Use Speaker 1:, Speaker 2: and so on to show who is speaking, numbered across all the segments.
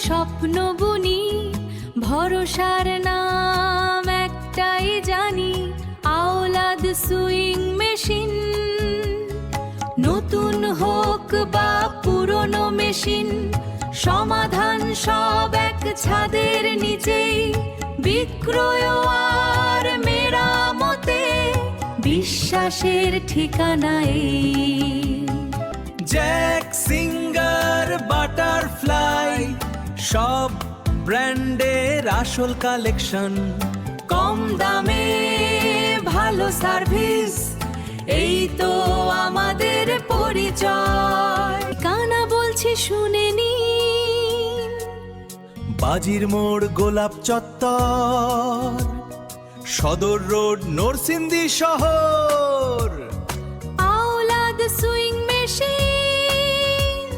Speaker 1: স্বপ্ন বুনি, ভরসার নাম একটাই জানি, আওলাদ সুইং মেশিন। নতুন হোক বা পুরনো মেশিন, সমাধান সব এক ছাদের নিচেই। বিক্রয় আর মেরামতে বিশ্বাসের ঠিকানায়।
Speaker 2: জ্যাক, সিঙ্গার, বাটারফ্লাই, সব ব্র্যান্ডের আসল কালেকশন।
Speaker 1: কম দামে ভালো সার্ভিস, এই তো আমাদের পরিচয়। কানা বলছি শুনে নিন,
Speaker 2: বাজির মোড়, গোলাপ চত্বর, সদর রোড, নরসিংদী শহর।
Speaker 1: আওলাদ সুইং মেশিন,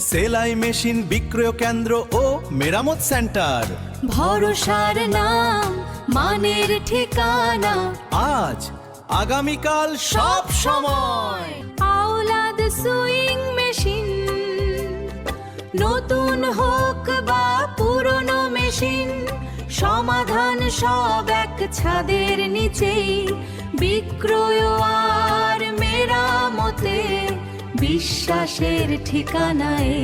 Speaker 2: সেলাই মেশিন বিক্রয় কেন্দ্র ও মেরামত সেন্টার।
Speaker 1: ভরসার নাম, মানের ঠিকানা,
Speaker 2: আজ আগামীকাল সব সময়।
Speaker 1: আওলাদ সুইং মেশিন। নতুন হোক বা পুরনো মেশিন, সমাধান সব এক ছাদের নিচেই। বিক্রয় আর মেরামতে বিশ্বাসের ঠিকানায়।